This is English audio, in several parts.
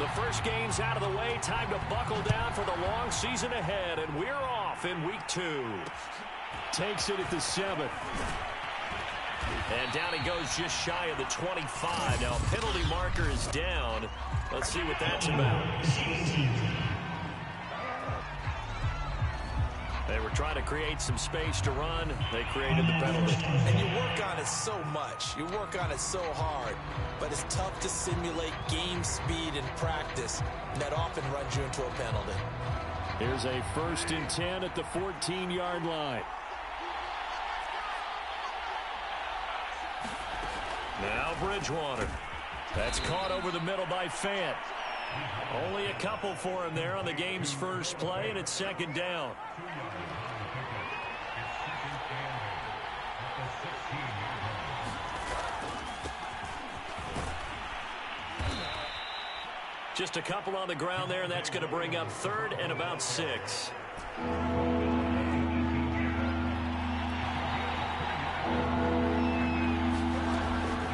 The first game's out of the way. Time to buckle down for the long season ahead, and we're off in week 2. Takes it at the 7. And down he goes just shy of the 25. Now, penalty marker is down. Let's see what that's about. They were trying to create some space to run. They created the penalty. And you work on it so much. You work on it so hard. But it's tough to simulate game speed in practice. And that often runs you into a penalty. Here's a 1st and 10 at the 14-yard line. Now Bridgewater. That's caught over the middle by Fant. Only a couple for him there on the game's first play, and it's 2nd down. Just a couple on the ground there, and that's going to bring up 3rd and about 6.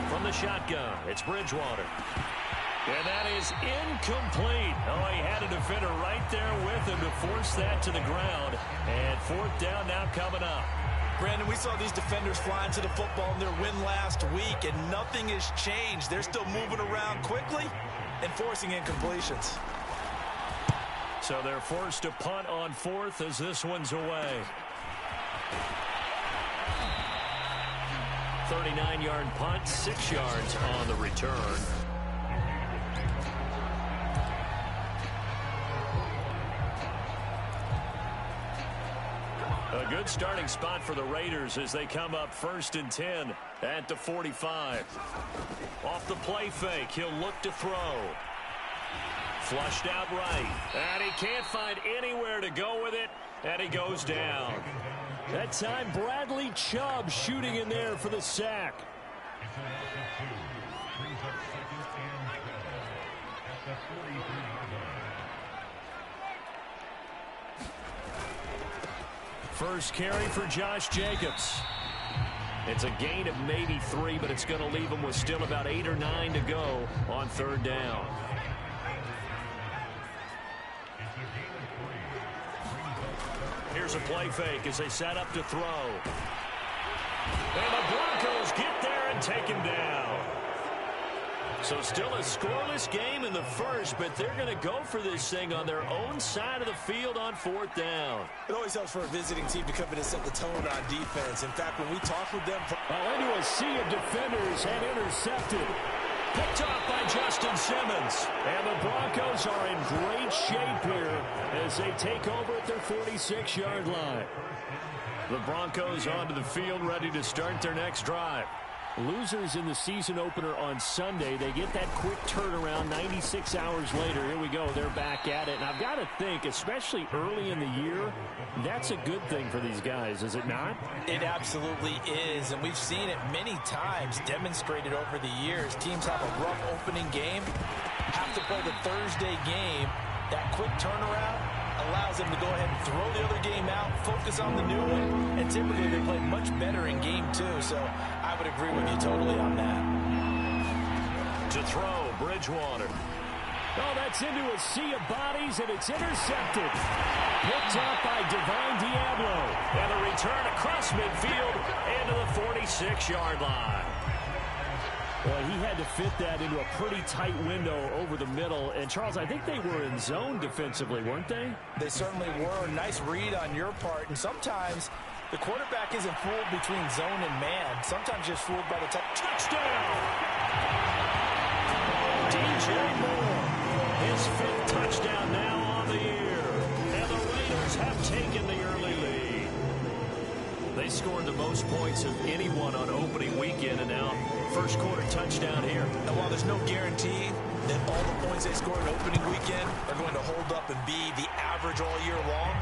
From the shotgun, it's Bridgewater. And that is incomplete. Oh, he had a defender right there with him to force that to the ground. And 4th down now coming up. Brandon, we saw these defenders flying to the football in their win last week, and nothing has changed. They're still moving around quickly and forcing incompletions. So they're forced to punt on 4th as this one's away. 39-yard punt, 6 yards on the return. A good starting spot for the Raiders as they come up 1st and 10 at the 45. Off the play fake, he'll look to throw. Flushed out right, and he can't find anywhere to go with it, and he goes down. That time, Bradley Chubb shooting in there for the sack. First carry for Josh Jacobs. It's a gain of maybe 3, but it's going to leave him with still about 8 or 9 to go on 3rd down. Here's a play fake as they set up to throw. And the Broncos get there and take him down. So still a scoreless game in the first, but they're going to go for this thing on their own side of the field on 4th down. It always helps for a visiting team to come in and set the tone on defense. In fact, when we talk with them... Into a sea of defenders and intercepted. Picked off by Justin Simmons. And the Broncos are in great shape here as they take over at their 46-yard line. The Broncos onto the field ready to start their next drive. Losers in the season opener on Sunday, they get that quick turnaround 96 hours later. Here we go. They're back at it. And I've got to think, especially early in the year, that's a good thing for these guys, is it not? It absolutely is. And we've seen it many times demonstrated over the years. Teams have a rough opening game, have to play the Thursday game. That quick turnaround allows them to go ahead and throw the other game out, focus on the new one, and typically they play much better in game 2. So I would agree with you totally on that. To throw, Bridgewater. Oh, that's into a sea of bodies, and it's intercepted. Picked up by Divine Diablo. And a return across midfield into the 46-yard line. Well, he had to fit that into a pretty tight window over the middle. And, Charles, I think they were in zone defensively, weren't they? They certainly were. Nice read on your part. And sometimes the quarterback isn't fooled between zone and man. Sometimes just fooled by the touchdown. DJ Moore, his 5th touchdown now on the year. And the Raiders have taken the early lead. They scored the most points of anyone on opening weekend, and now first quarter touchdown here. And while there's no guarantee that all the points they scored opening weekend are going to hold up and be the average all year long,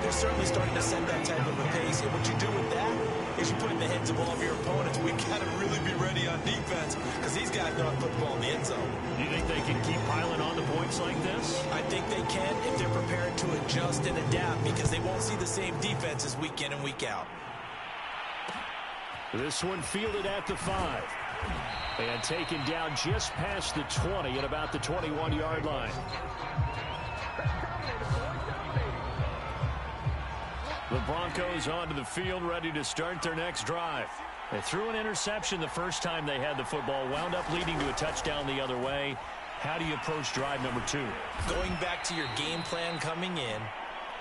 they're certainly starting to set that type of a pace. And what you do with that is you put in the heads of all of your opponents, we got to really be ready on defense because these guys know how to put the ball in the end zone. Do you think they can keep piling on the points like this? I think they can if they're prepared to adjust and adapt because they won't see the same defenses week in and week out. This one fielded at the 5. And taken down just past the 20 at about the 21-yard line. The Broncos onto the field, ready to start their next drive. They threw an interception the first time they had the football, wound up leading to a touchdown the other way. How do you approach drive number 2? Going back to your game plan coming in,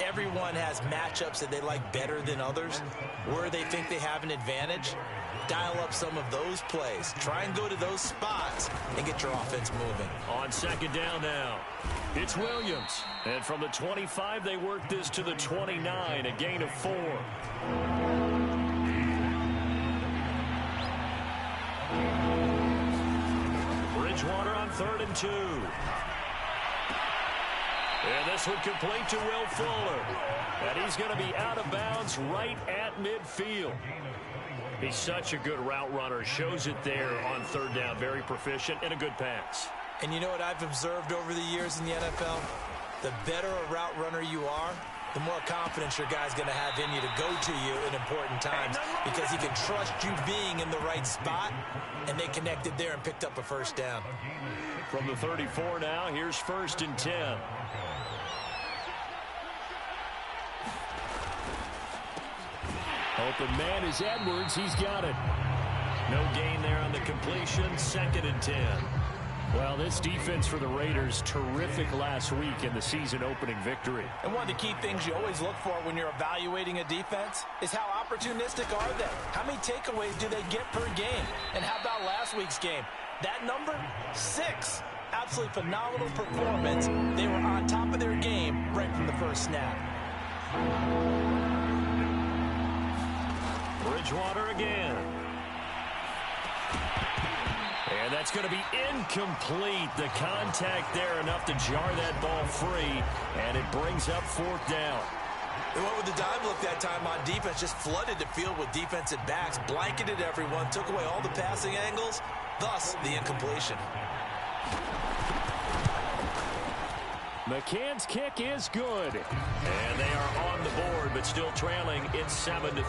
everyone has matchups that they like better than others, where they think they have an advantage. Dial up some of those plays. Try and go to those spots and get your offense moving. On second down now, it's Williams. And from the 25, they work this to the 29, a gain of 4. Bridgewater on 3rd and 2. And this one complete to Will Fuller. And he's going to be out of bounds right at midfield. He's such a good route runner. Shows it there on 3rd down. Very proficient and a good pass. And you know what I've observed over the years in the NFL? The better a route runner you are, the more confidence your guy's going to have in you to go to you in important times, because he can trust you being in the right spot, and they connected there and picked up a first down. From the 34 now, here's 1st and 10. Open man is Edwards. He's got it. No gain there on the completion. 2nd and 10. Well, this defense for the Raiders, terrific last week in the season opening victory. And one of the key things you always look for when you're evaluating a defense is how opportunistic are they? How many takeaways do they get per game? And how about last week's game? That number, 6. Absolutely phenomenal performance. They were on top of their game right from the first snap. Bridgewater again. And that's going to be incomplete. The contact there enough to jar that ball free, and it brings up 4th down. They went with the dime look that time on defense, just flooded the field with defensive backs, blanketed everyone, took away all the passing angles, thus the incompletion. McCann's kick is good. And they are on the board, but still trailing. It's 7-3.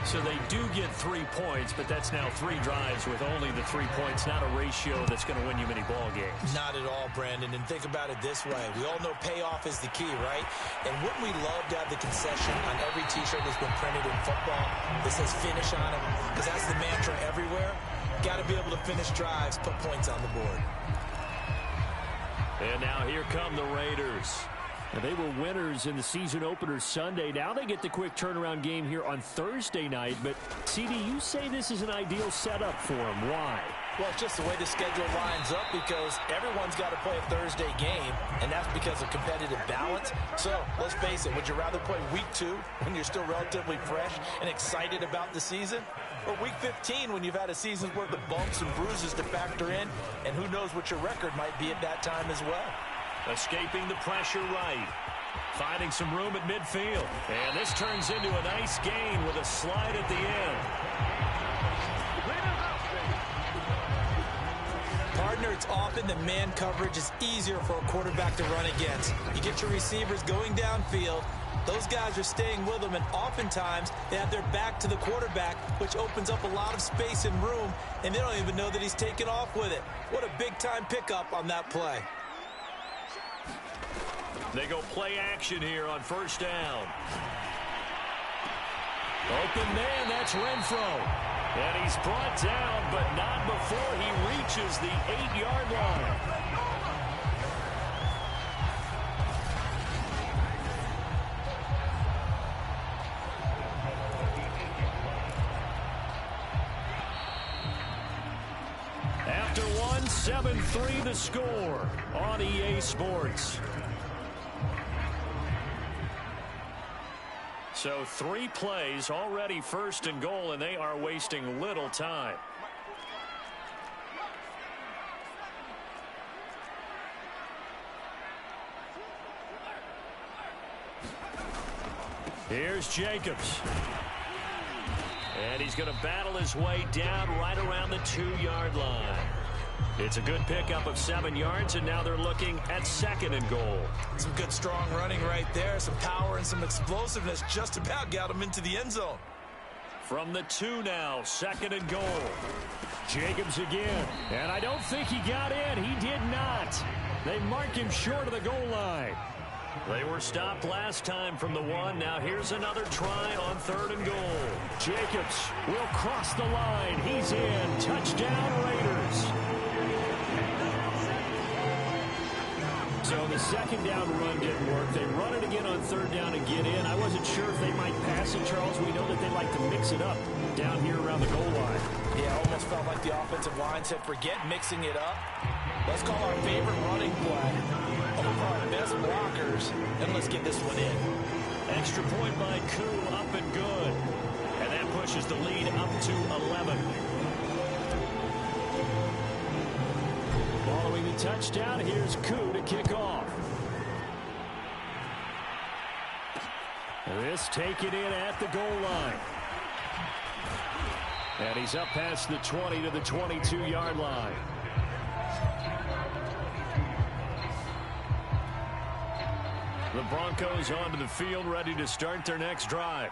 So they do get 3 points, but that's now 3 drives with only the 3 points, not a ratio that's going to win you many ball games. Not at all, Brandon. And think about it this way. We all know payoff is the key, right? And wouldn't we love to have the concession on every T-shirt that's been printed in football that says finish on it? Because that's the mantra everywhere. Got to be able to finish drives, put points on the board. And now here come the Raiders. Now, they were winners in the season opener Sunday. Now they get the quick turnaround game here on Thursday night. But, CD, you say this is an ideal setup for them. Why? Well, it's just the way the schedule lines up, because everyone's got to play a Thursday game, and that's because of competitive balance. So, let's face it, would you rather play week 2 when you're still relatively fresh and excited about the season? Or week 15 when you've had a season's worth of bumps and bruises to factor in, and who knows what your record might be at that time as well. Escaping the pressure right. Finding some room at midfield. And this turns into a nice gain with a slide at the end. Partner, it's often the man coverage is easier for a quarterback to run against. You get your receivers going downfield. Those guys are staying with them, and oftentimes they have their back to the quarterback, which opens up a lot of space and room, and they don't even know that he's taken off with it. What a big-time pickup on that play. They go play action here on 1st down. Open man, that's Renfro. And he's brought down, but not before he reaches the 8-yard line. After 7-3 the score on EA Sports. So 3 plays already 1st and goal, and they are wasting little time. Here's Jacobs. And he's going to battle his way down right around the 2-yard line. It's a good pickup of 7 yards, and now they're looking at 2nd and goal. Some good strong running right there. Some power and some explosiveness just about got him into the end zone. From the 2 now, 2nd and goal. Jacobs again, and I don't think he got in. He did not. They mark him short of the goal line. They were stopped last time from the 1. Now here's another try on 3rd and goal. Jacobs will cross the line. He's in. Touchdown, Raiders. So the 2nd down run didn't work. They run it again on 3rd down and get in. I wasn't sure if they might pass it, Charles. We know that they like to mix it up down here around the goal line. Yeah, almost felt like the offensive line said, forget mixing it up. Let's call our favorite running play over our best blockers, and let's get this one in. Extra point by Koo, up and good. And that pushes the lead up to 11. Following the touchdown, here's Koo to kick off. This taken in at the goal line. And he's up past the 20 to the 22-yard line. The Broncos onto the field, ready to start their next drive.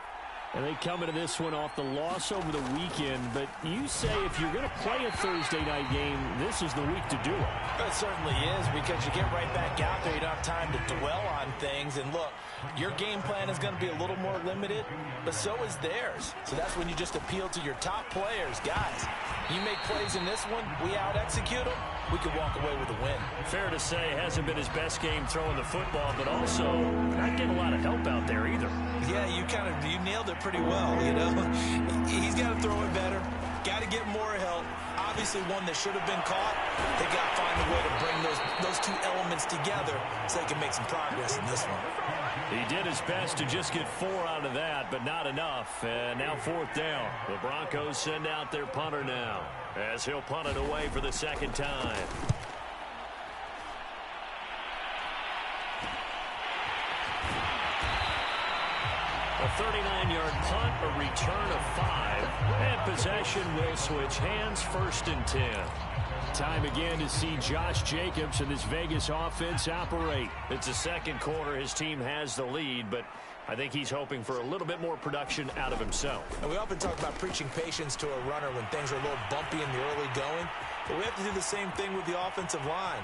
And they come into this one off the loss over the weekend. But you say if you're going to play a Thursday night game, this is the week to do it. It certainly is, because you get right back out there. You don't have time to dwell on things. And look, your game plan is going to be a little more limited, but so is theirs. So that's when you just appeal to your top players. Guys, you make plays in this one, we out-execute them, we could walk away with a win. Fair to say, hasn't been his best game throwing the football, but also not getting a lot of help out there either. Yeah, you nailed it pretty well, you know. He's got to throw it better, got to get more help. Obviously one that should have been caught. They got to find a way to bring those two elements together so they can make some progress in this one. He did his best to just get 4 out of that, but not enough. And now 4th down. The Broncos send out their punter now, as he'll punt it away for the 2nd time. A 39-yard punt, a return of 5, and possession will switch hands, 1st and 10. Time again to see Josh Jacobs and this Vegas offense operate. It's the 2nd quarter. His team has the lead, but I think he's hoping for a little bit more production out of himself. And we often talk about preaching patience to a runner when things are a little bumpy in the early going, but we have to do the same thing with the offensive line.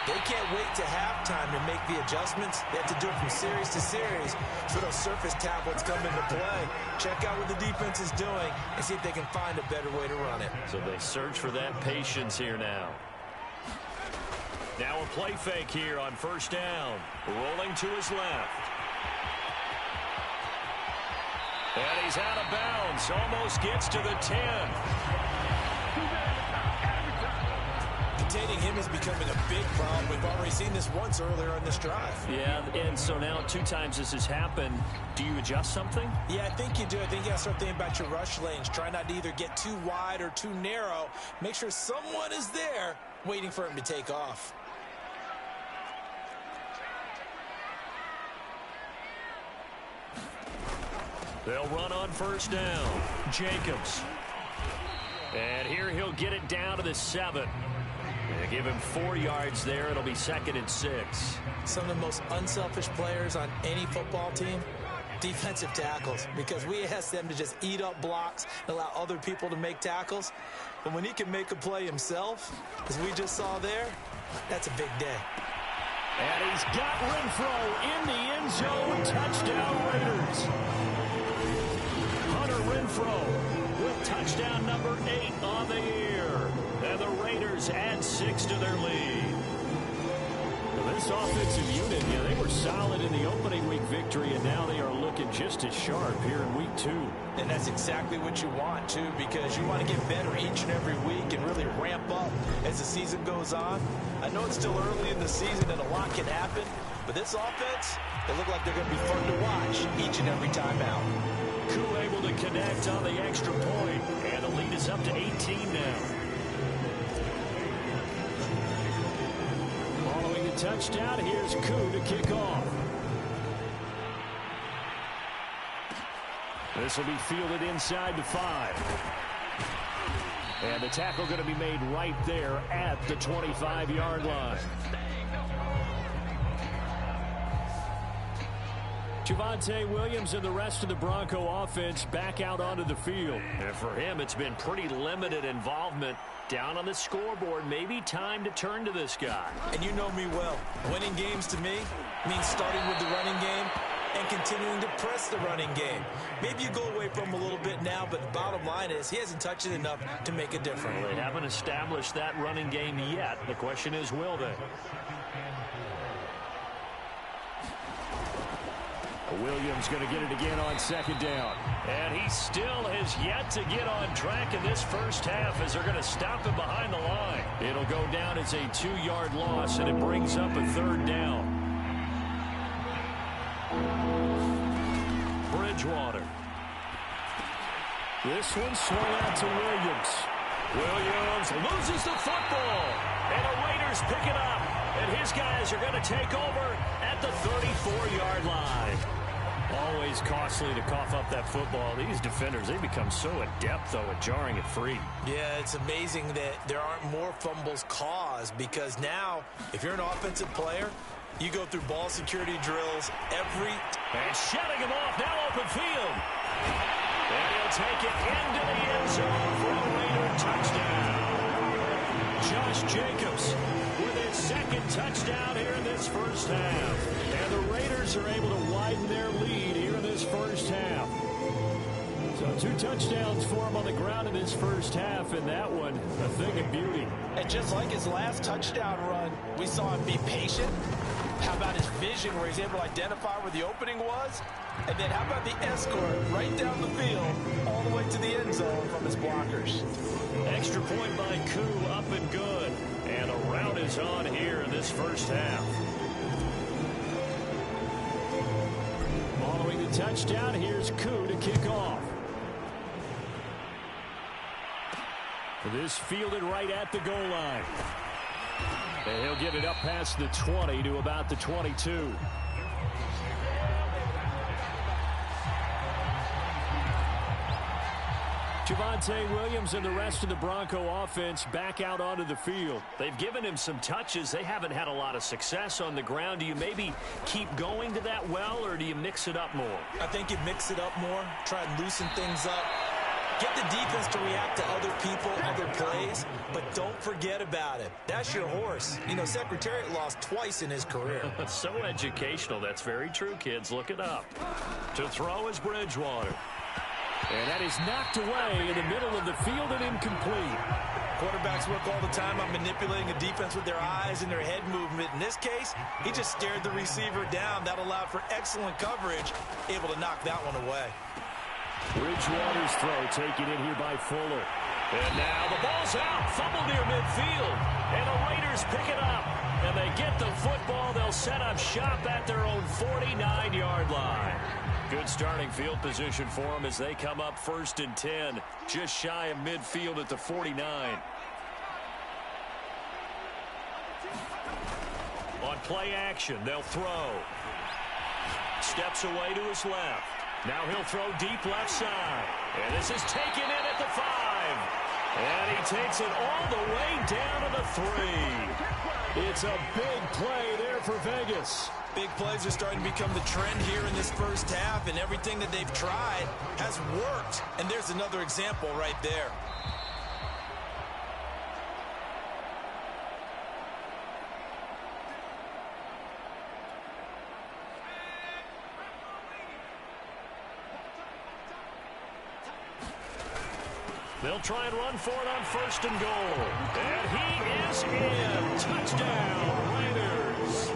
They can't wait to halftime to make the adjustments. They have to do it from series to series so those surface tablets come into play. Check out what the defense is doing and see if they can find a better way to run it. So they search for that patience here now. Now a play fake here on 1st down. Rolling to his left. And he's out of bounds. Almost gets to the 10. Containing him is becoming a big problem. We've already seen this once earlier in this drive. Yeah, and so now 2 times this has happened. Do you adjust something? Yeah, I think you do. I think you got to start thinking about your rush lanes. Try not to either get too wide or too narrow. Make sure someone is there waiting for him to take off. They'll run on 1st down. Jacobs. And here he'll get it down to the 7. They give him 4 yards there. It'll be 2nd and 6. Some of the most unselfish players on any football team, defensive tackles, because we ask them to just eat up blocks and allow other people to make tackles. But when he can make a play himself, as we just saw there, that's a big day. And he's got Renfro in the end zone. Touchdown, Raiders. Hunter Renfro with touchdown number 8 on the year. And the Raiders add 6 to their lead. Well, this offensive unit, yeah, they were solid in the opening week victory, and now they are looking just as sharp here in week 2. And that's exactly what you want, too, because you want to get better each and every week and really ramp up as the season goes on. I know it's still early in the season and a lot can happen, but this offense, they look like they're going to be fun to watch each and every time out. Koo able to connect on the extra point, and the lead is up to 18 now. Following the touchdown, here's Koo to kick off. This will be fielded inside the 5. And the tackle going to be made right there at the 25-yard line. Javonte Williams and the rest of the Bronco offense back out onto the field. And for him, it's been pretty limited involvement. Down on the scoreboard, maybe time to turn to this guy. And you know me well. Winning games to me means starting with the running game and continuing to press the running game. Maybe you go away from him a little bit now, but the bottom line is he hasn't touched it enough to make a difference. Well, they haven't established that running game yet. The question is, will they? Williams going to get it again on second down. And he still has yet to get on track in this first half as they're going to stop him behind the line. It'll go down as a 2-yard loss, and it brings up a third down. Bridgewater. This one swung out to Williams. Williams loses the football. And the Raiders pick it up. And his guys are going to take over at the 34-yard line. Always costly to cough up that football. These defenders, they become so adept, though, at jarring it free. Yeah, it's amazing that there aren't more fumbles caused because now, if you're an offensive player, you go through ball security drills every... And shutting him off, now open field. And he'll take it into the end zone for a Raider touchdown. Josh Jacobs with his second touchdown here in this first half. And the Raiders are able to widen their lead here in this first half. So 2 touchdowns for him on the ground in this first half, and that one a thing of beauty. And just like his last touchdown run, we saw him be patient. How about his vision where he's able to identify where the opening was? And then how about the escort right down the field all the way to the end zone from his blockers? Extra point by Koo, up and good. And a rout is on here in this first half. Following the touchdown, here's Koo to kick off. This fielded right at the goal line. And he'll get it up past the 20 to about the 22. Javonte Williams and the rest of the Bronco offense back out onto the field. They've given him some touches. They haven't had a lot of success on the ground. Do you maybe keep going to that well, or do you mix it up more? I think you mix it up more, try and loosen things up. Get the defense to react to other people, other plays, but don't forget about it. That's your horse. You know, Secretariat lost twice in his career. So educational. That's very true, kids. Look it up. To throw is Bridgewater. And that is knocked away in the middle of the field and incomplete. Quarterbacks work all the time on manipulating a defense with their eyes and their head movement. In this case, he just stared the receiver down. That allowed for excellent coverage, able to knock that one away. Bridgewater's throw taken in here by Fuller. And now the ball's out. Fumble near midfield. And the Raiders pick it up. And they get the football. They'll set up shop at their own 49-yard line. Good starting field position for them as they come up 1st and 10. Just shy of midfield at the 49. On play action, they'll throw. Steps away to his left. Now he'll throw deep left side. And this is taken in at the 5. And he takes it all the way down to the 3. It's a big play there for Vegas. Big plays are starting to become the trend here in this first half, and everything that they've tried has worked. And there's another example right there. They'll try and run for it on 1st and goal. And he is in. Touchdown, Raiders.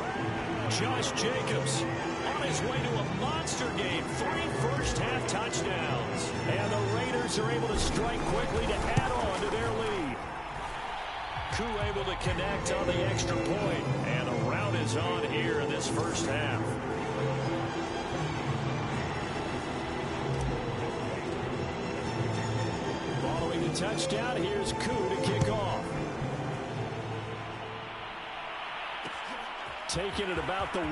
Josh Jacobs on his way to a monster game. 3 first-half touchdowns. And the Raiders are able to strike quickly to add on to their lead. Koo able to connect on the extra point. And a rout is on here in this first half. Following the touchdown, here's Koo to kick off. Taking it about the 1.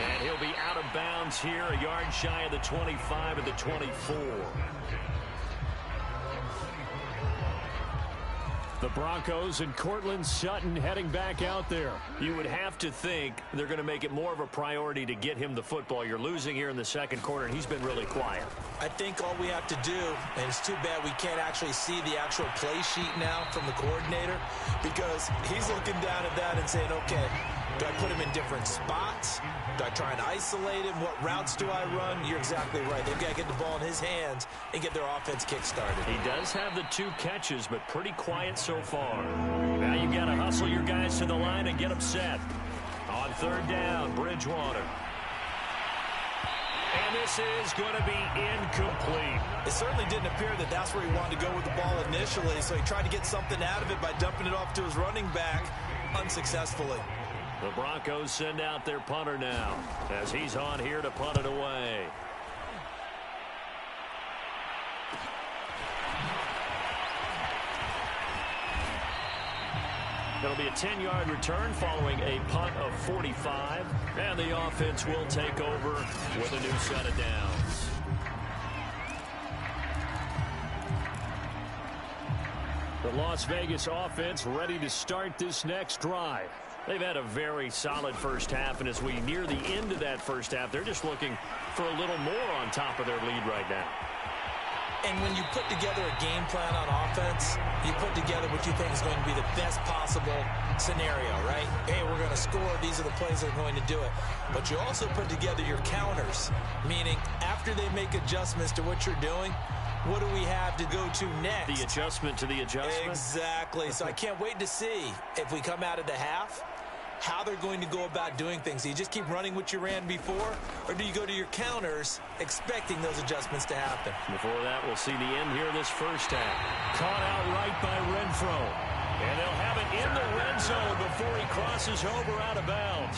And he'll be out of bounds here, a yard shy of the 25 at the 24. The Broncos and Cortland Sutton heading back out there. You would have to think they're going to make it more of a priority to get him the football. You're losing here in the second quarter, and he's been really quiet. I think all we have to do, and it's too bad we can't actually see the actual play sheet now from the coordinator, because he's looking down at that and saying, okay, do I put him in different spots? Do I try and isolate him? What routes do I run? You're exactly right. They've got to get the ball in his hands and get their offense kick-started. He does have the 2 catches, but pretty quiet so far. Now you got to hustle your guys to the line and get them set. On third down, Bridgewater. And this is going to be incomplete. It certainly didn't appear that that's where he wanted to go with the ball initially, so he tried to get something out of it by dumping it off to his running back unsuccessfully. The Broncos send out their punter now as he's on here to punt it away. It'll be a 10-yard return following a punt of 45. And the offense will take over with a new set of downs. The Las Vegas offense ready to start this next drive. They've had a very solid first half, and as we near the end of that first half, they're just looking for a little more on top of their lead right now. And when you put together a game plan on offense, you put together what you think is going to be the best possible scenario, right? Hey, we're going to score. These are the plays that are going to do it. But you also put together your counters, meaning after they make adjustments to what you're doing, what do we have to go to next? The adjustment to the adjustment? Exactly. So I can't wait to see if we come out of the half, how they're going to go about doing things. Do you just keep running what you ran before, or do you go to your counters expecting those adjustments to happen? Before that, we'll see the end here of this first half. Caught out right by Renfro. And they'll have it in the red zone before he crosses over out of bounds.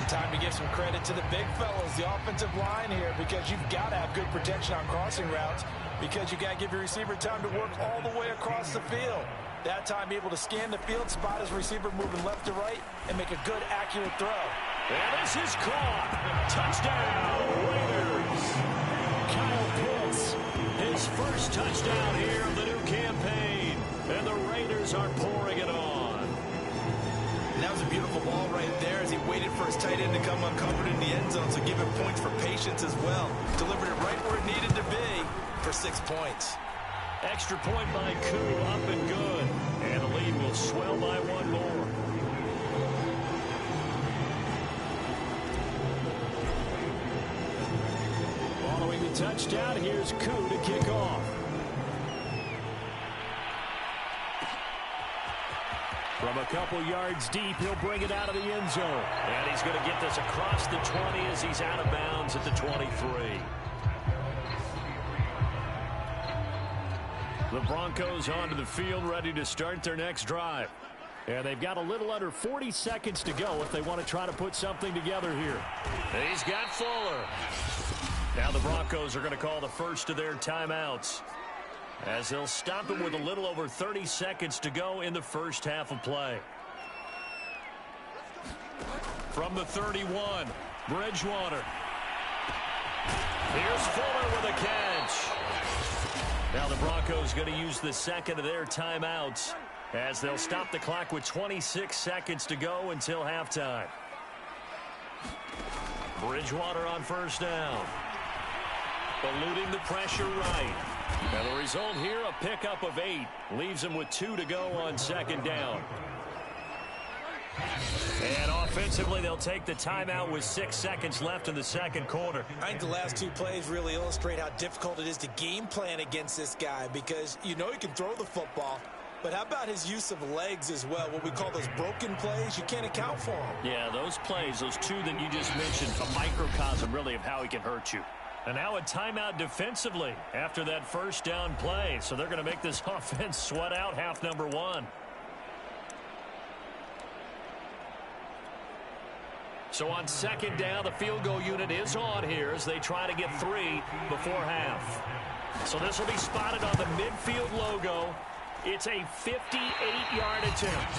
Time to give some credit to the big fellas, the offensive line here, because you've got to have good protection on crossing routes, because you got to give your receiver time to work all the way across the field. That time, be able to scan the field, spot his receiver moving left to right, and make a good, accurate throw. And this is caught. Touchdown, Raiders. Kyle Pitts, his first touchdown here of the new campaign. And the Raiders are pouring it on. And that was a beautiful ball right there as he waited for his tight end to come uncovered in the end zone, so give him points for patience as well. Delivered it right where it needed to be for 6 points. Extra point by Koo, up and good. And the lead will swell by 1 more. Following the touchdown, here's Koo to kick off. From a couple yards deep, he'll bring it out of the end zone. And he's going to get this across the 20 as he's out of bounds at the 23. The Broncos onto the field, ready to start their next drive. And they've got a little under 40 seconds to go if they want to try to put something together here. He's got Fuller. Now the Broncos are going to call the first of their timeouts, as they'll stop him with a little over 30 seconds to go in the first half of play. From the 31, Bridgewater. Here's Fuller with a catch. Now the Broncos going to use the second of their timeouts, as they'll stop the clock with 26 seconds to go until halftime. Bridgewater on first down. Eluding the pressure right. And the result here, a pickup of 8. Leaves him with 2 to go on second down. And offensively, they'll take the timeout with 6 seconds left in the second quarter. I think the last 2 plays really illustrate how difficult it is to game plan against this guy, because you know he can throw the football, but how about his use of legs as well? What we call those broken plays, you can't account for them. Yeah, those plays, those 2 that you just mentioned, a microcosm really of how he can hurt you. And now a timeout defensively after that first down play. So they're going to make this offense sweat out half number 1. So on second down, the field goal unit is on here as they try to get 3 before half. So this will be spotted on the midfield logo. It's a 58-yard attempt.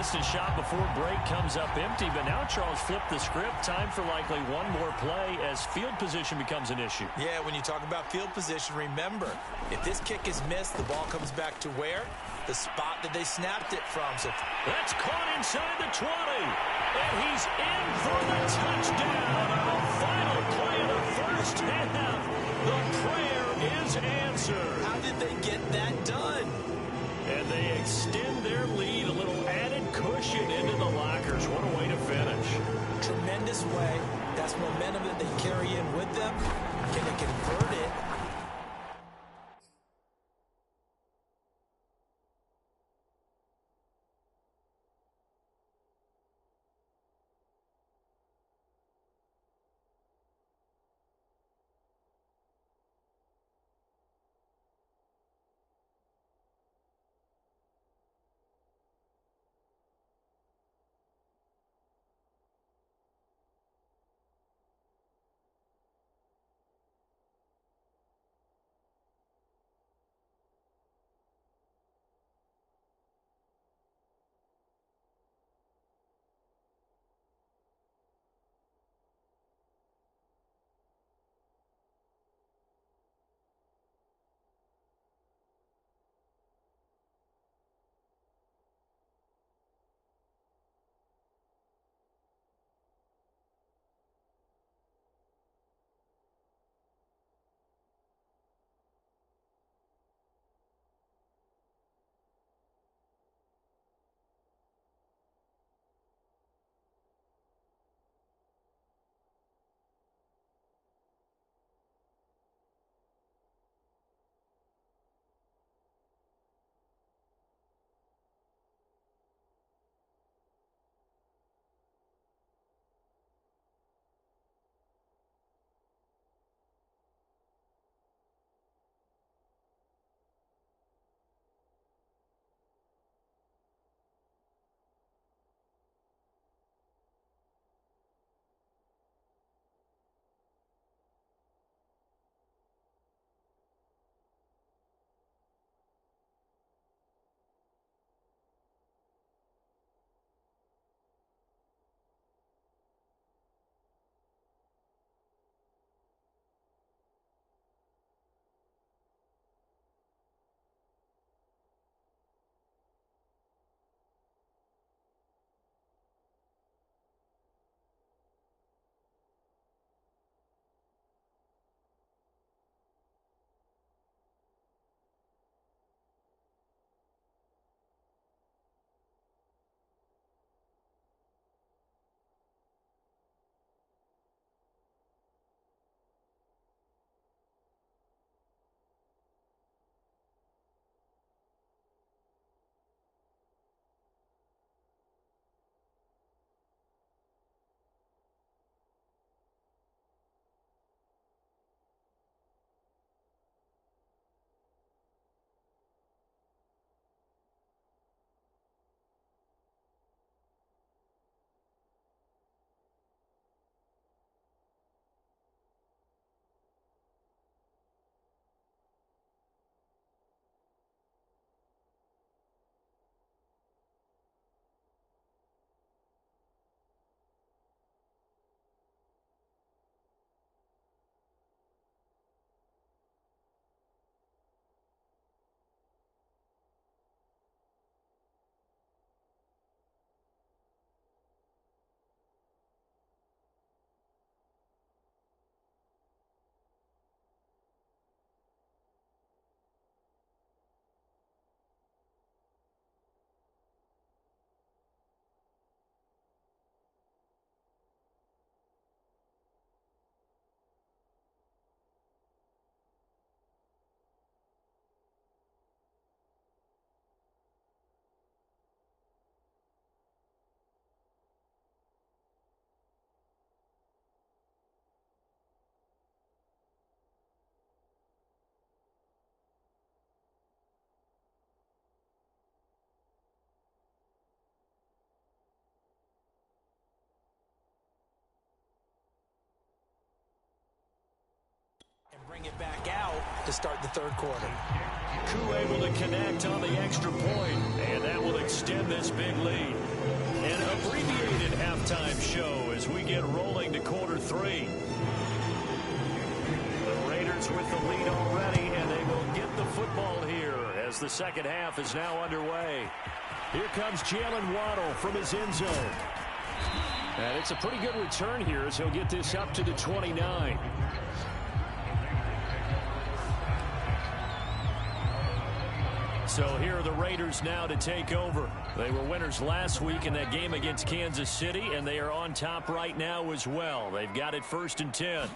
contested shot before break comes up empty, but now Charles flipped the script. Time for likely one more play as field position becomes an issue. Yeah, when you talk about field position, remember, if this kick is missed, the ball comes back to where? The spot that they snapped it from. So that's caught inside the 20, and he's in for the touchdown on the final play of the first half. The prayer is answered. How did they get that done? And they extend their lead, a little added cushion into the lockers. What a way to finish. Tremendous way. That's momentum that they carry in with them. Can they convert it? Bring it back out to start the third quarter. Koo able to connect on the extra point, and that will extend this big lead. An abbreviated halftime show as we get rolling to quarter 3. The Raiders with the lead already, and they will get the football here as the second half is now underway. Here comes Jalen Waddle from his end zone. And it's a pretty good return here as he'll get this up to the 29. So here are the Raiders now to take over. They were winners last week in that game against Kansas City, and they are on top right now as well. They've got it 1st and 10.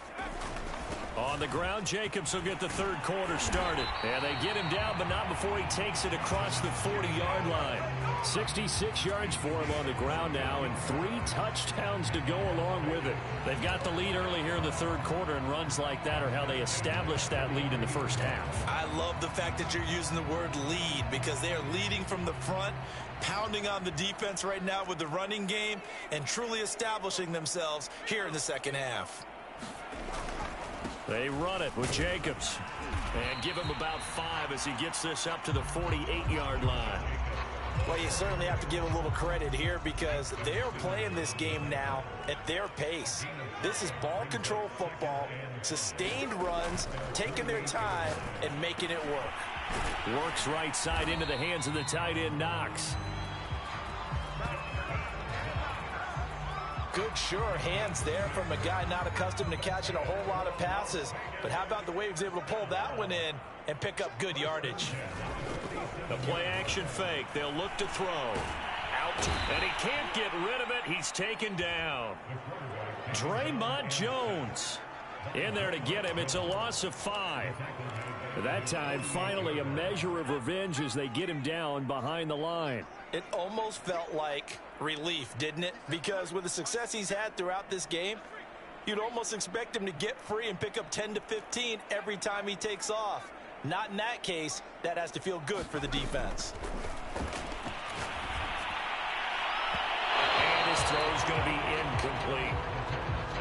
On the ground, Jacobs will get the third quarter started. And they get him down, but not before he takes it across the 40-yard line. 66 yards for him on the ground now, and 3 touchdowns to go along with it. They've got the lead early here in the third quarter, and runs like that are how they establish that lead in the first half. I love the fact that you're using the word lead, because they are leading from the front, pounding on the defense right now with the running game, and truly establishing themselves here in the second half. They run it with Jacobs. And give him about 5 as he gets this up to the 48-yard line. Well, you certainly have to give a little credit here because they're playing this game now at their pace. This is ball control football, sustained runs, taking their time, and making it work. Works right side into the hands of the tight end, Knox. Good, sure hands there from a guy not accustomed to catching a whole lot of passes. But how about the way he was able to pull that one in and pick up good yardage? The play-action fake. They'll look to throw. Out. And he can't get rid of it. He's taken down. Draymond Jones in there to get him. It's a loss of 5. That time, finally, a measure of revenge as they get him down behind the line. It almost felt like relief, didn't it? Because with the success he's had throughout this game, you'd almost expect him to get free and pick up 10 to 15 every time he takes off. Not in that case. That has to feel good for the defense. And his throw is going to be incomplete.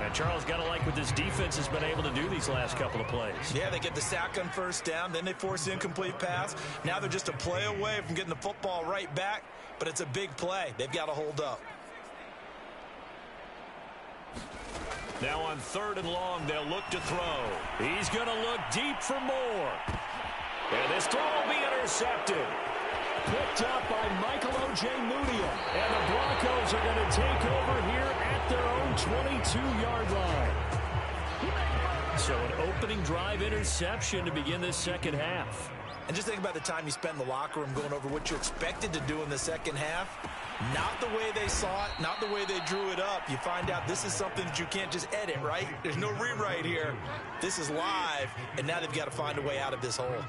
And Charles, got to like what this defense has been able to do these last couple of plays. Yeah, they get the sack on first down, then they force the incomplete pass. Now they're just a play away from getting the football right back, but it's a big play. They've got to hold up. Now on 3rd and long, they'll look to throw. He's going to look deep for more. And this throw will be intercepted. Picked up by Michael O.J. Mudia. And the Broncos are going to take over here at their own 22-yard line. So an opening drive interception to begin this second half. And just think about the time you spent in the locker room going over what you expected to do in the second half. Not the way they saw it, not the way they drew it up. You find out this is something that you can't just edit, right? There's no rewrite here. This is live, and now they've got to find a way out of this hole.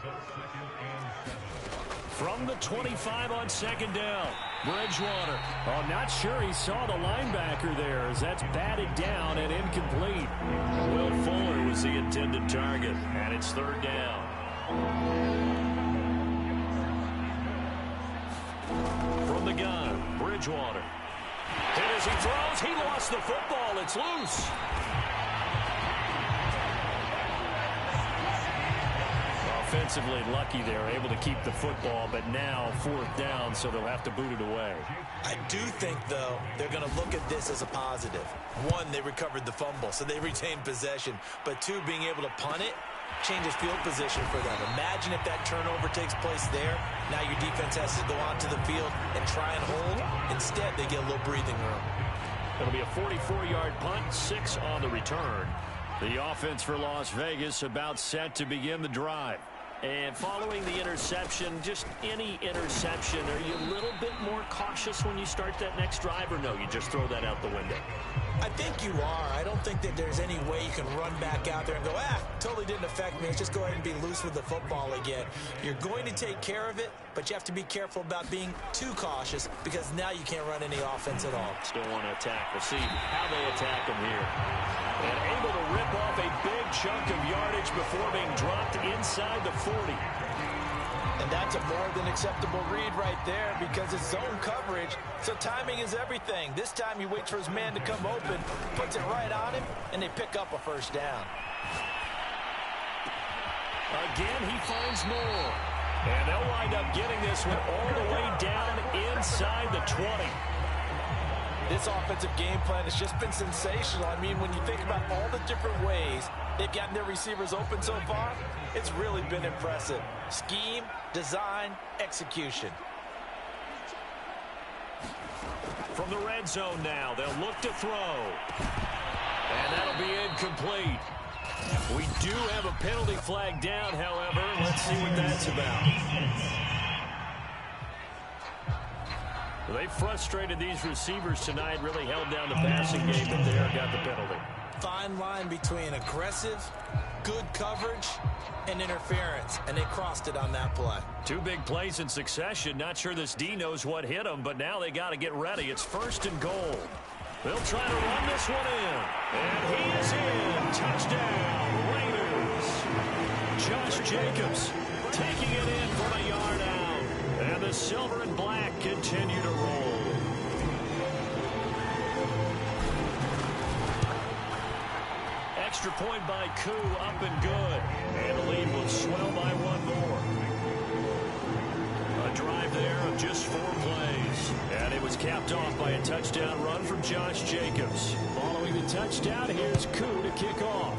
From the 25 on 2nd down, Bridgewater. Oh, not sure he saw the linebacker there as that's batted down and incomplete. Will Fuller was the intended target, and it's 3rd down. From the gun, Bridgewater. Hit as he throws. He lost the football. It's loose. Offensively lucky they're able to keep the football, but now 4th down, so they'll have to boot it away. I do think, though, they're going to look at this as a positive. 1, they recovered the fumble, so they retained possession. But 2, being able to punt it changes field position for them. Imagine if that turnover takes place there. Now your defense has to go onto the field and try and hold. Instead, they get a little breathing room. It'll be a 44-yard punt, 6 on the return. The offense for Las Vegas about set to begin the drive. And following the interception, just any interception, are you a little bit more cautious when you start that next drive, or no, you just throw that out the window? I think you are. I don't think that there's any way you can run back out there and go, totally didn't affect me. Let's just go ahead and be loose with the football again. You're going to take care of it, but you have to be careful about being too cautious because now you can't run any offense at all. Still want to attack. We'll see how they attack them here. And able to rip off a big chunk of yardage before being dropped inside the 40. And that's a more than acceptable read right there because it's zone coverage, so timing is everything. This time he waits for his man to come open, puts it right on him, and they pick up a 1st down. Again, he finds more. And they'll wind up getting this one all the way down inside the 20. This offensive game plan has just been sensational. I mean, when you think about all the different ways they've gotten their receivers open so far, it's really been impressive. Scheme, design, execution. From the red zone now, they'll look to throw. And that'll be incomplete. We do have a penalty flag down, however. Let's see what that's about. Well, they frustrated these receivers tonight, really held down the passing game, but there got the penalty. Fine line between aggressive, good coverage, and interference, and they crossed it on that play. Two big plays in succession. Not sure this D knows what hit them, but now they got to get ready. It's 1st and goal. They'll try to run this one in. And he is in. Touchdown, Raiders. Josh Jacobs taking it in from a yard out. And the silver and black continue to roll. Extra point by Koo, up and good. And the lead will swell by one more. A drive there of just 4 plays. And it was capped off by a touchdown run from Josh Jacobs. Following the touchdown, here's Koo to kick off.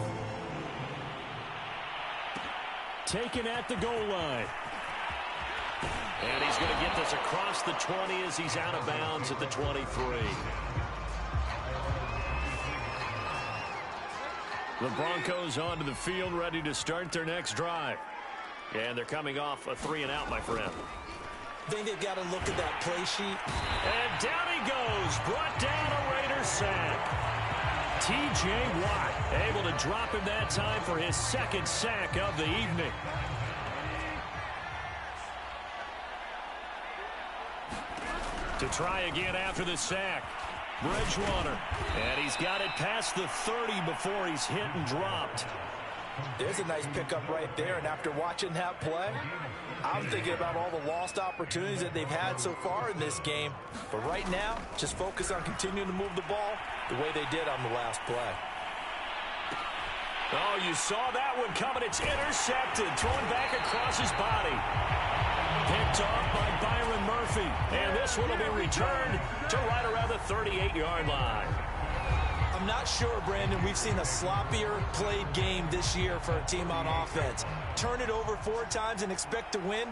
Taken at the goal line. And he's going to get this across the 20 as he's out of bounds at the 23. The Broncos onto the field, ready to start their next drive. And they're coming off a 3-and-out, my friend. I think they've got to look at that play sheet. And down he goes. Brought down a Raider sack. T.J. Watt able to drop him that time for his 2nd sack of the evening. To try again after the sack. Bridgewater. And he's got it past the 30 before he's hit and dropped. There's a nice pickup right there, and after watching that play, I'm thinking about all the lost opportunities that they've had so far in this game. But right now, just focus on continuing to move the ball the way they did on the last play. Oh, you saw that one coming. It's intercepted. Thrown back across his body. Picked off by Byron Murphy. And this one will be returned to right around the 38-yard line. I'm not sure, Brandon, we've seen a sloppier played game this year for a team on offense. Turn it over 4 times and expect to win?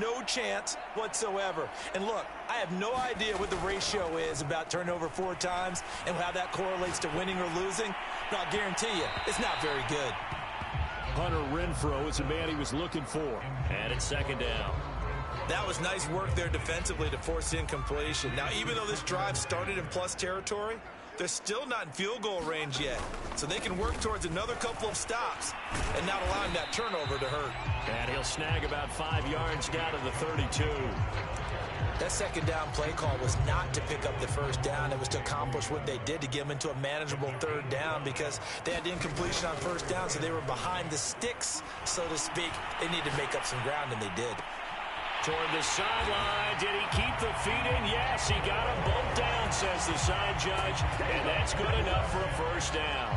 No chance whatsoever. And look, I have no idea what the ratio is about turning over 4 times and how that correlates to winning or losing. But I'll guarantee you, it's not very good. Hunter Renfrow is the man he was looking for. And it's 2nd down. That was nice work there defensively to force incompletion. Now, even though this drive started in plus territory, they're still not in field goal range yet. So they can work towards another couple of stops and not allowing that turnover to hurt. And he'll snag about 5 yards down to the 32. That 2nd down play call was not to pick up the 1st down. It was to accomplish what they did to get them into a manageable 3rd down because they had incompletion on 1st down, so they were behind the sticks, so to speak. They needed to make up some ground, and they did. Toward the sideline. Did he keep the feet in? Yes, he got them both down, says the side judge. And that's good enough for a 1st down.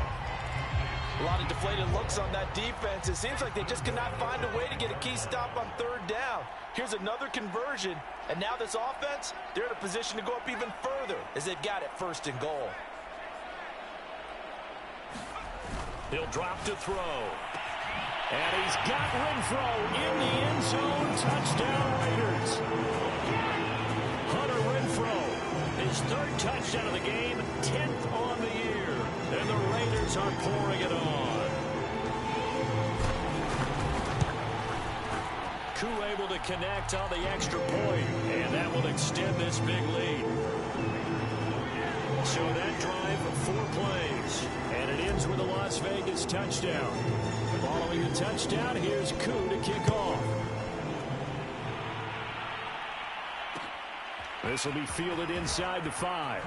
A lot of deflated looks on that defense. It seems like they just cannot find a way to get a key stop on 3rd down. Here's another conversion. And now this offense, they're in a position to go up even further as they've got it 1st and goal. He'll drop to throw. And he's got Renfrow in the end zone. Touchdown, Raiders. Hunter Renfrow, his 3rd touchdown of the game, 10th on the year. And the Raiders are pouring it on. Koo able to connect on the extra point, and that will extend this big lead. So that drive of 4 plays, and it ends with a Las Vegas touchdown. Following the touchdown, here's Koo to kick off. This will be fielded inside the 5.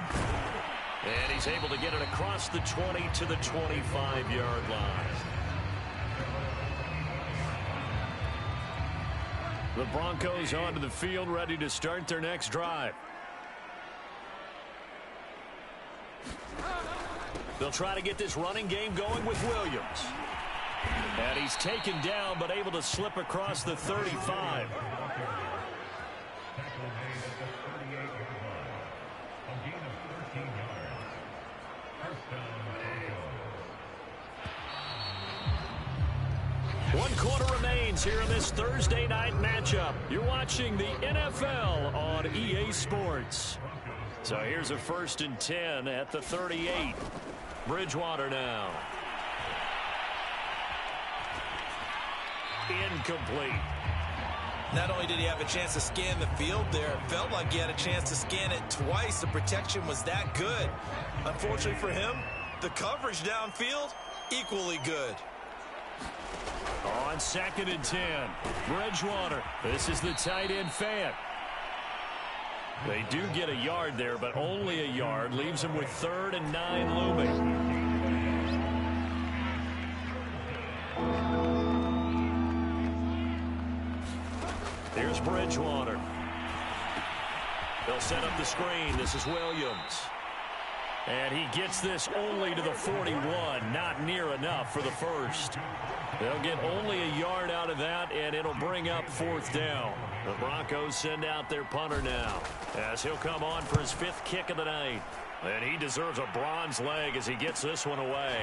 And he's able to get it across the 20 to the 25-yard line. The Broncos onto the field, ready to start their next drive. They'll try to get this running game going with Williams. And he's taken down, but able to slip across the 35. One quarter remains here in this Thursday night matchup. You're watching the NFL on EA Sports. So here's a 1st and 10 at the 38. Bridgewater now. Incomplete. Not only did he have a chance to scan the field there, it felt like he had a chance to scan it twice. The protection was that good. Unfortunately for him, the coverage downfield, equally good. On 2nd and 10, Bridgewater. This is the tight end Fant. They do get a yard there, but only a yard. Leaves them with 3rd and 9 looming. Here's Bridgewater. They'll set up the screen. This is Williams. And he gets this only to the 41. Not near enough for the first. They'll get only a yard out of that, and it'll bring up 4th down. The Broncos send out their punter now, as he'll come on for his 5th kick of the night. And he deserves a bronze leg as he gets this one away.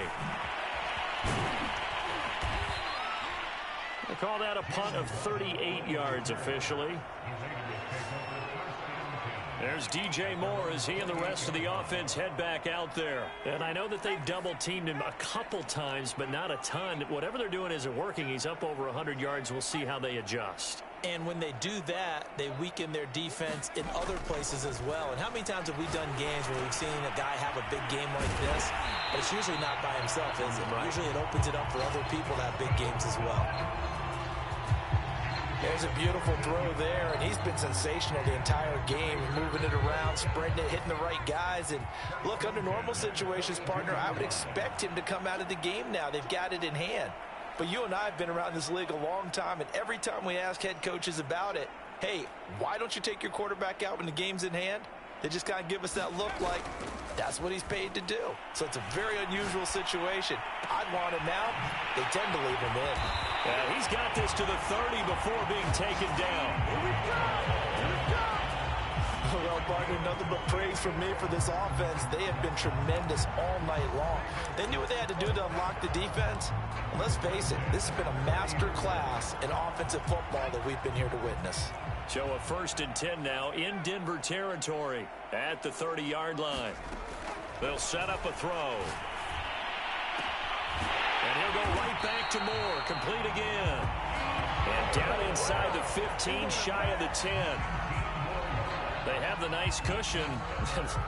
They call that a punt of 38 yards officially. There's DJ Moore as he and the rest of the offense head back out there. And I know that they've double-teamed him a couple times, but not a ton. Whatever they're doing isn't working. He's up over 100 yards. We'll see how they adjust. And when they do that, they weaken their defense in other places as well. And how many times have we done games where we've seen a guy have a big game like this? But it's usually not by himself, is it? Right. Usually it opens it up for other people to have big games as well. There's a beautiful throw there, and he's been sensational the entire game, moving it around, spreading it, hitting the right guys. And look, under normal situations, partner, I would expect him to come out of the game now. They've got it in hand. But you and I have been around this league a long time, and every time we ask head coaches about it, hey, why don't you take your quarterback out when the game's in hand? They just kind of give us that look like that's what he's paid to do. So it's a very unusual situation. I'd want him now. They tend to leave him in. Yeah, he's got this to the 30 before being taken down. Here we go. Here we go. Well, partner, nothing but praise from me for this offense. They have been tremendous all night long. They knew what they had to do to unlock the defense. And let's face it, this has been a master class in offensive football that we've been here to witness. So a 1st and 10 now in Denver territory at the 30-yard line. They'll set up a throw. And he'll go right back to Moore. Complete again. And down inside the 15, shy of the 10. They have the nice cushion.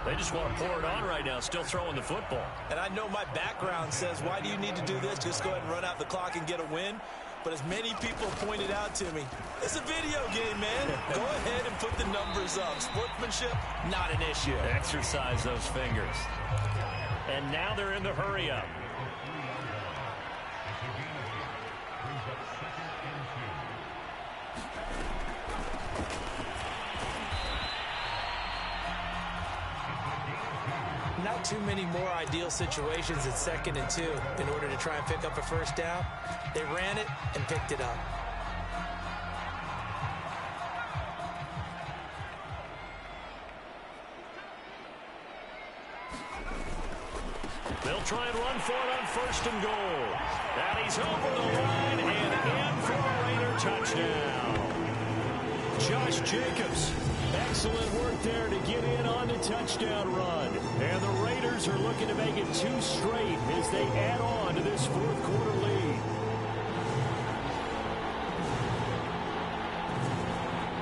They just want to pour it on right now, still throwing the football. And I know my background says, why do you need to do this? Just go ahead and run out the clock and get a win. But as many people pointed out to me, it's a video game, man. Go ahead and put the numbers up. Sportsmanship, not an issue. Exercise those fingers. And now they're in the hurry-up. Not too many more ideal situations at 2nd and 2 in order to try and pick up a 1st down. They ran it and picked it up. They'll try and run for it on 1st and goal. And he's over the line and in for a Raider touchdown. Josh Jacobs. Excellent work there to get in on the touchdown run. And the Raiders are looking to make it 2 straight as they add on to this 4th quarter lead.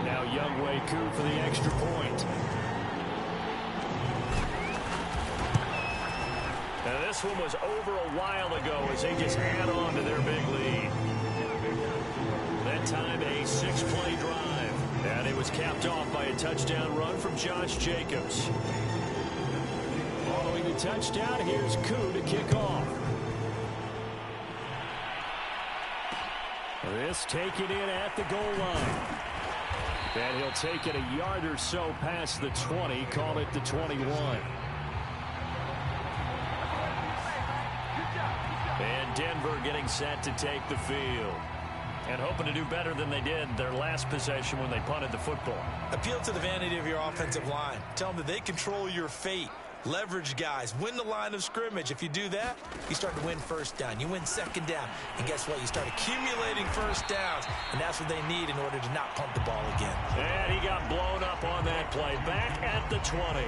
Now Younghoe Koo for the extra point. Now this one was over a while ago as they just add on to their big lead. That time a 6-play drive. And it was capped off by a touchdown run from Josh Jacobs. Following the touchdown, here's Koo to kick off. This taken in at the goal line. And he'll take it a yard or so past the 20, call it the 21. And Denver getting set to take the field. And hoping to do better than they did their last possession when they punted the football. Appeal to the vanity of your offensive line. Tell them that they control your fate. Leverage guys. Win the line of scrimmage. If you do that, you start to win first down. You win second down. And guess what? You start accumulating first downs. And that's what they need in order to not punt the ball again. And he got blown up on that play. Back at the 20.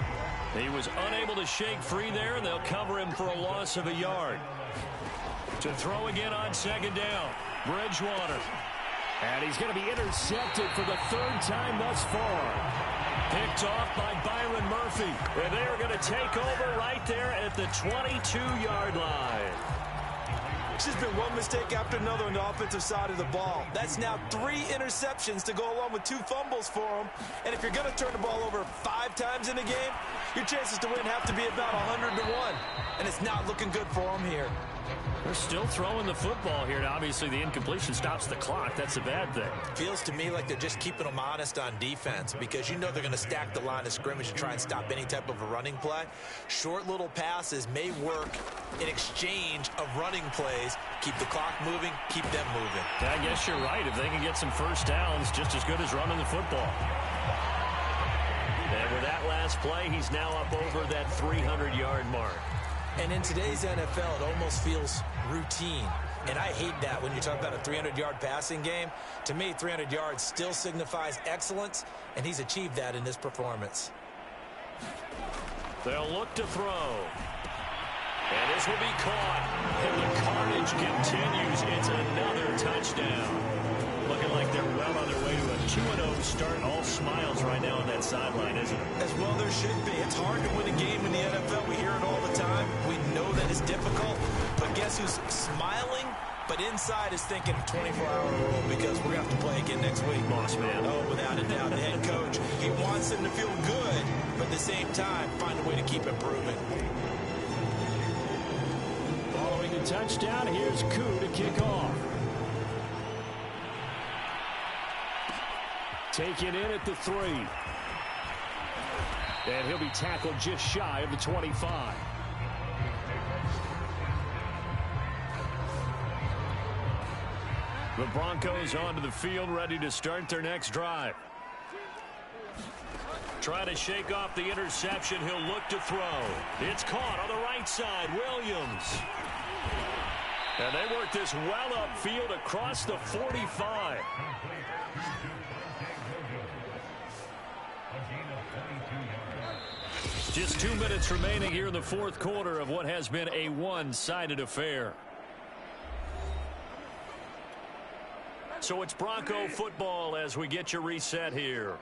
He was unable to shake free there, and they'll cover him for a loss of a yard. To throw again on second down. Bridgewater. And he's going to be intercepted for the third time thus far. Picked off by Byron Murphy. And they are going to take over right there at the 22-yard line. It's just been one mistake after another on the offensive side of the ball. That's now 3 interceptions to go along with 2 fumbles for him. And if you're going to turn the ball over 5 times in a game, your chances to win have to be about 100 to 1. And it's not looking good for him here. They're still throwing the football here. Now, obviously, the incompletion stops the clock. That's a bad thing. Feels to me like they're just keeping them honest on defense because you know they're going to stack the line of scrimmage and try and stop any type of a running play. Short little passes may work in exchange of running plays. Keep the clock moving, keep them moving. I guess you're right. If they can get some first downs, just as good as running the football. And with that last play, he's now up over that 300-yard mark. And in today's NFL, it almost feels routine. And I hate that when you talk about a 300-yard passing game. To me, 300 yards still signifies excellence, and he's achieved that in this performance. They'll look to throw. And this will be caught. And the carnage continues. It's another touchdown. Looking like they're well on their way to a 2-0 start. All smiles right now on that sideline, isn't it? As well there should be. It's hard to win a game in the NFL. We hear it all the time. We know that it's difficult. But guess who's smiling? But inside is thinking 24-hour rule because we're going to have to play again next week. Boss man. Oh, without a doubt. The head coach, he wants them to feel good, but at the same time, find a way to keep improving. Following the touchdown, here's Koo to kick off. Taken in at the 3. And he'll be tackled just shy of the 25. The Broncos onto the field, ready to start their next drive. Try to shake off the interception. He'll look to throw. It's caught on the right side. Williams. And they work this well upfield across the 45. Just 2 minutes remaining here in the fourth quarter of what has been a one-sided affair. So it's Bronco football as we get you reset here.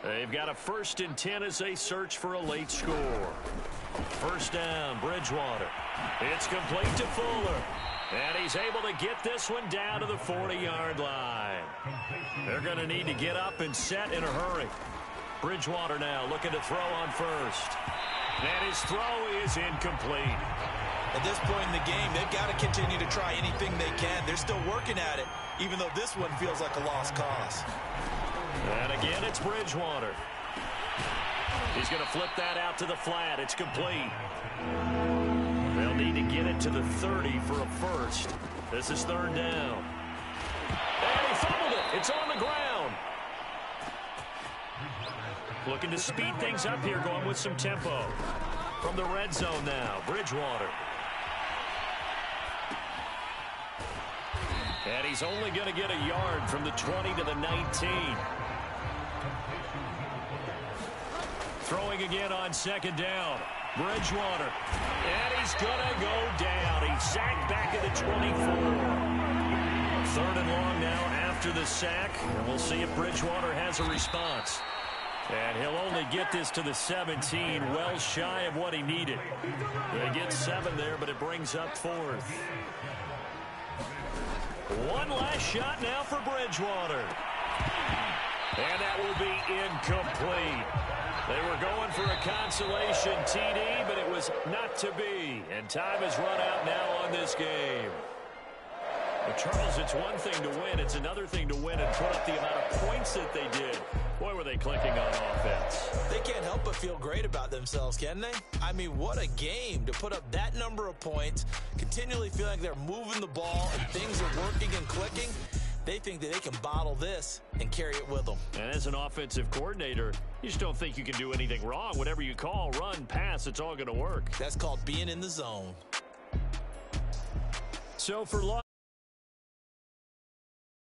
They've got a 1st and 10 as they search for a late score. First down, Bridgewater. It's complete to Fuller. And he's able to get this one down to the 40-yard line. They're going to need to get up and set in a hurry. Bridgewater now looking to throw on first. And his throw is incomplete. At this point in the game, they've got to continue to try anything they can. They're still working at it, even though this one feels like a lost cause. And again, it's Bridgewater. He's going to flip that out to the flat. It's complete. They'll need to get it to the 30 for a first. This is 3rd down. And he fumbled it. It's on the ground. Looking to speed things up here, going with some tempo. From the red zone now, Bridgewater. And he's only going to get a yard from the 20 to the 19. Throwing again on 2nd down. Bridgewater. And he's going to go down. He's sacked back at the 24. 3rd and long now after the sack. And we'll see if Bridgewater has a response. And he'll only get this to the 17, well shy of what he needed. They get 7 there, but it brings up 4th. One last shot now for Bridgewater. And that will be incomplete. They were going for a consolation TD, but it was not to be. And time has run out now on this game. Well, Charles, it's one thing to win. It's another thing to win and put up the amount of points that they did. Boy, were they clicking on offense. They can't help but feel great about themselves, can they? I mean, what a game to put up that number of points, continually feeling like they're moving the ball and things are working and clicking. They think that they can bottle this and carry it with them. And as an offensive coordinator, you just don't think you can do anything wrong. Whatever you call, run, pass, it's all going to work. That's called being in the zone. So for